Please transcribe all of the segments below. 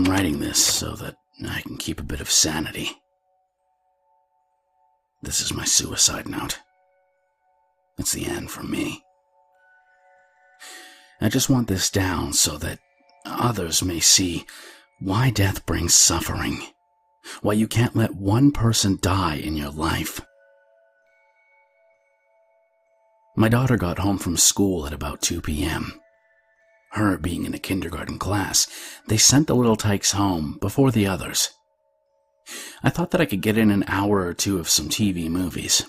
I'm writing this so that I can keep a bit of sanity. This is my suicide note. It's the end for me. I just want this down so that others may see why death brings suffering, why you can't let one person die in your life. My daughter got home from school at about 2 p.m. Her being in a kindergarten class, they sent the little tykes home before the others. I thought that I could get in an hour or two of some TV movies.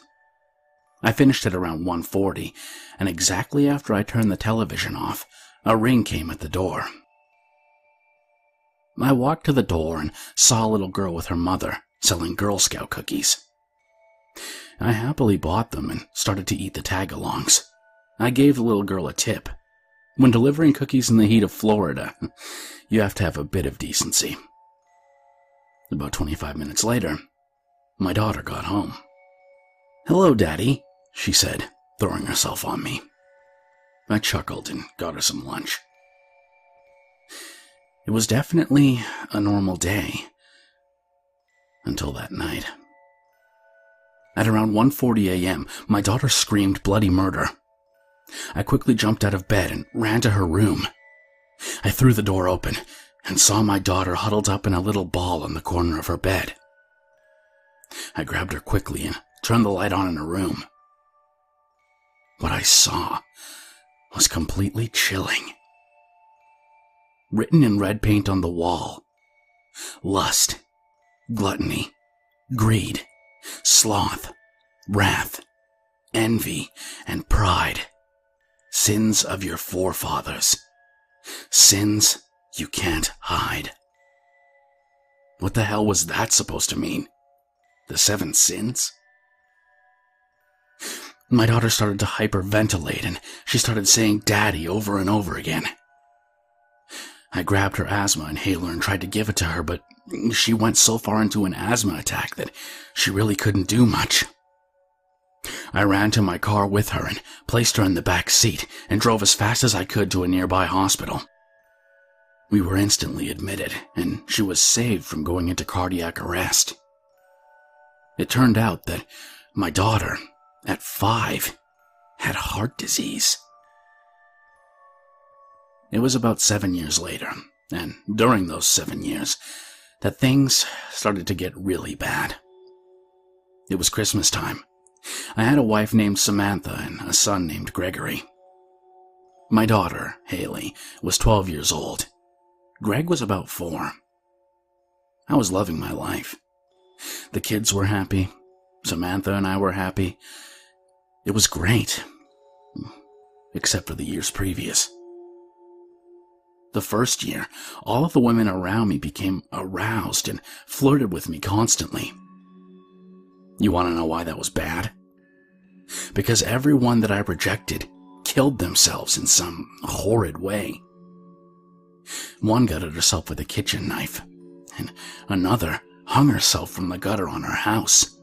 I finished at around 1:40, and exactly after I turned the television off, a ring came at the door. I walked to the door and saw a little girl with her mother selling Girl Scout cookies. I happily bought them and started to eat the tag-alongs. I gave the little girl a tip. When delivering cookies in the heat of Florida, you have to have a bit of decency. About 25 minutes later, my daughter got home. "Hello, Daddy," she said, throwing herself on me. I chuckled and got her some lunch. It was definitely a normal day. Until that night. At around 1:40 a.m., my daughter screamed bloody murder. I quickly jumped out of bed and ran to her room. I threw the door open and saw my daughter huddled up in a little ball in the corner of her bed. I grabbed her quickly and turned the light on in her room. What I saw was completely chilling. Written in red paint on the wall: lust, gluttony, greed, sloth, wrath, envy, and pride. Sins of your forefathers. Sins you can't hide. What the hell was that supposed to mean? The 7 sins? My daughter started to hyperventilate and she started saying "Daddy" over and over again. I grabbed her asthma inhaler and tried to give it to her, but she went so far into an asthma attack that she really couldn't do much. I ran to my car with her and placed her in the back seat and drove as fast as I could to a nearby hospital. We were instantly admitted, and she was saved from going into cardiac arrest. It turned out that my daughter, at 5, had heart disease. It was about 7 years later, and during those 7 years, that things started to get really bad. It was Christmas time. I had a wife named Samantha and a son named Gregory. My daughter, Haley, was 12 years old. Greg was about 4. I was loving my life. The kids were happy. Samantha and I were happy. It was great. Except for the years previous. The first year, all of the women around me became aroused and flirted with me constantly. You want to know why that was bad? Because everyone that I rejected killed themselves in some horrid way. One gutted herself with a kitchen knife, and another hung herself from the gutter on her house.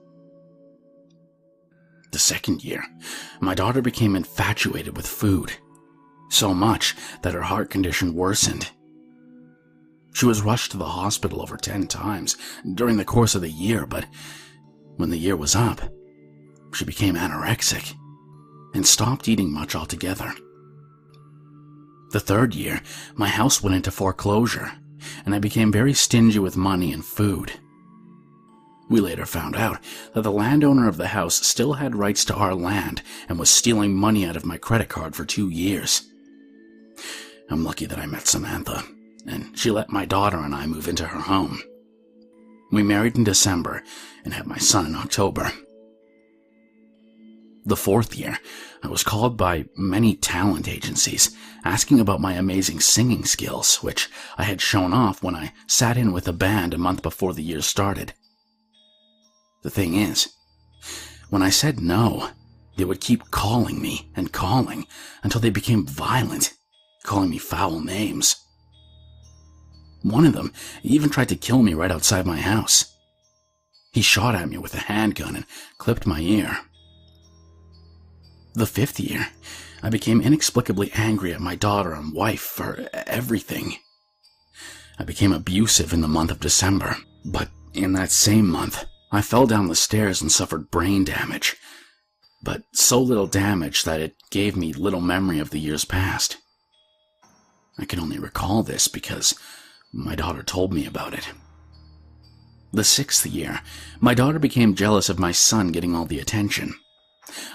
The second year, my daughter became infatuated with food, so much that her heart condition worsened. She was rushed to the hospital over 10 times during the course of the year, but when the year was up, she became anorexic and stopped eating much altogether. The third year, my house went into foreclosure, and I became very stingy with money and food. We later found out that the landowner of the house still had rights to our land and was stealing money out of my credit card for 2 years. I'm lucky that I met Samantha, and she let my daughter and I move into her home. We married in December and had my son in October. The fourth year, I was called by many talent agencies asking about my amazing singing skills, which I had shown off when I sat in with a band a month before the year started. The thing is, when I said no, they would keep calling me and calling until they became violent, calling me foul names. One of them even tried to kill me right outside my house. He shot at me with a handgun and clipped my ear. The fifth year, I became inexplicably angry at my daughter and wife for everything. I became abusive in the month of December, but in that same month, I fell down the stairs and suffered brain damage. But so little damage that it gave me little memory of the years past. I can only recall this because my daughter told me about it. The 6th year, my daughter became jealous of my son getting all the attention.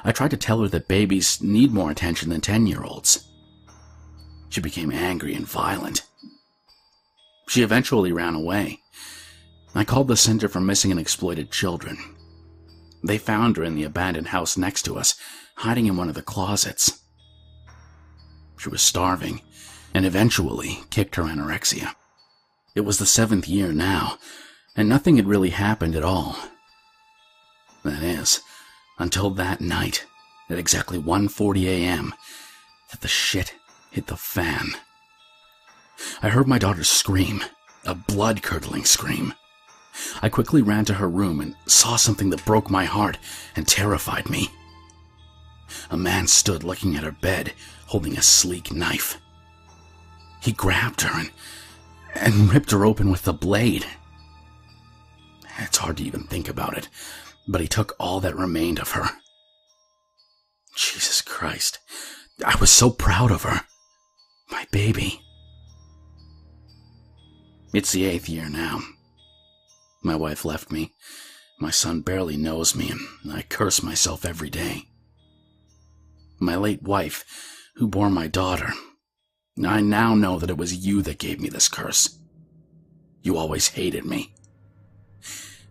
I tried to tell her that babies need more attention than 10-year-olds. She became angry and violent. She eventually ran away. I called the Center for Missing and Exploited Children. They found her in the abandoned house next to us, hiding in one of the closets. She was starving, and eventually kicked her anorexia. It was the 7th year now, and nothing had really happened at all. That is, until that night, at exactly 1:40 a.m., that the shit hit the fan. I heard my daughter scream, a blood-curdling scream. I quickly ran to her room and saw something that broke my heart and terrified me. A man stood looking at her bed, holding a sleek knife. He grabbed her and ripped her open with the blade. It's hard to even think about it, but he took all that remained of her. Jesus Christ, I was so proud of her. My baby. It's the 8th year now. My wife left me. My son barely knows me, and I curse myself every day. My late wife, who bore my daughter, I now know that it was you that gave me this curse. You always hated me.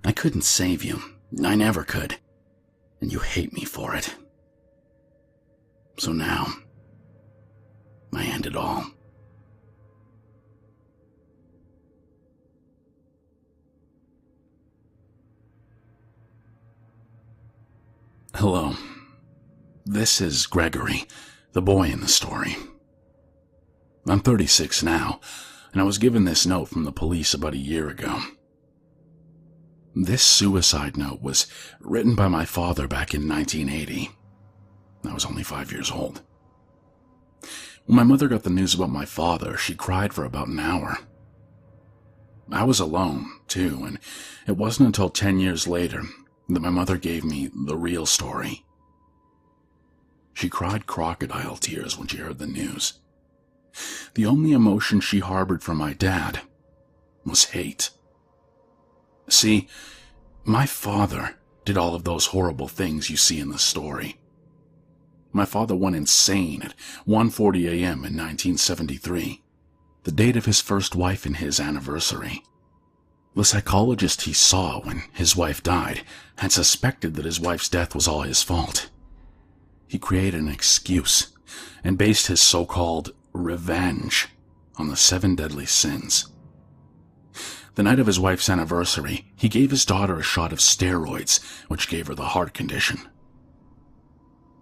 I couldn't save you. I never could. And you hate me for it. So now, I end it all. Hello. This is Gregory, the boy in the story. I'm 36 now, and I was given this note from the police about a year ago. This suicide note was written by my father back in 1980. I was only 5 years old. When my mother got the news about my father, she cried for about an hour. I was alone, too, and it wasn't until 10 years later that my mother gave me the real story. She cried crocodile tears when she heard the news. The only emotion she harbored for my dad was hate. See, my father did all of those horrible things you see in the story. My father went insane at 1:40 a.m. in 1973, the date of his first wife and his anniversary. The psychologist he saw when his wife died had suspected that his wife's death was all his fault. He created an excuse and based his so-called revenge on the 7 deadly sins. The night of his wife's anniversary, he gave his daughter a shot of steroids, which gave her the heart condition.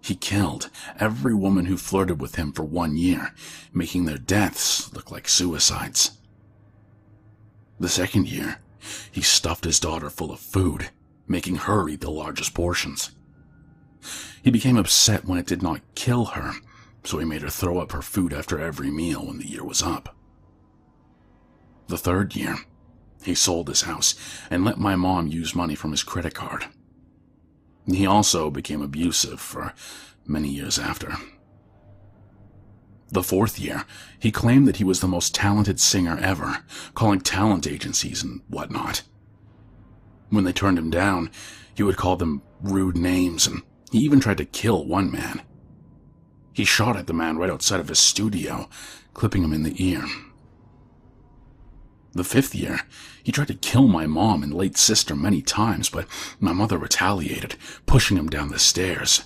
He killed every woman who flirted with him for 1 year, making their deaths look like suicides. The 2nd year, he stuffed his daughter full of food, making her eat the largest portions. He became upset when it did not kill her, so he made her throw up her food after every meal when the year was up. The 3rd year, he sold his house and let my mom use money from his credit card. He also became abusive for many years after. The 4th year, he claimed that he was the most talented singer ever, calling talent agencies and whatnot. When they turned him down, he would call them rude names, and he even tried to kill one man. He shot at the man right outside of his studio, clipping him in the ear. The 5th year, he tried to kill my mom and late sister many times, but my mother retaliated, pushing him down the stairs.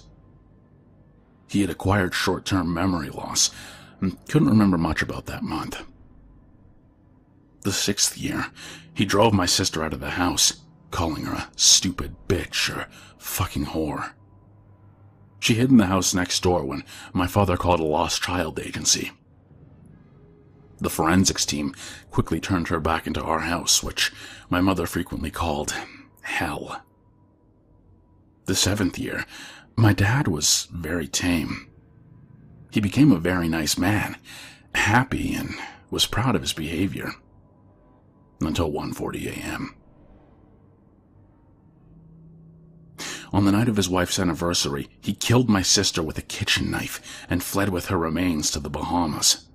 He had acquired short-term memory loss and couldn't remember much about that month. The 6th year, he drove my sister out of the house, calling her a stupid bitch or fucking whore. She hid in the house next door when my father called a lost child agency. The forensics team quickly turned her back into our house, which my mother frequently called hell. The 7th year, my dad was very tame. He became a very nice man, happy, and was proud of his behavior. until 1:40 a.m. On the night of his wife's anniversary, he killed my sister with a kitchen knife and fled with her remains to the Bahamas.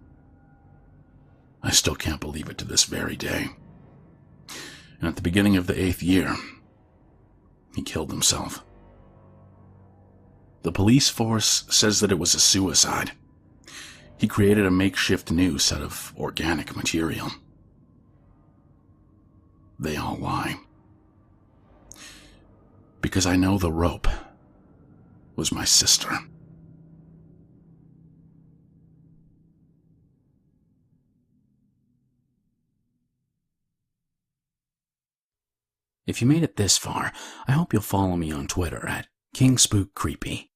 I still can't believe it to this very day. And at the beginning of the 8th year, he killed himself. The police force says that it was a suicide. He created a makeshift noose out of organic material. They all lie. Because I know the rope was my sister. If you made it this far, I hope you'll follow me on Twitter at KingSpook Creepy.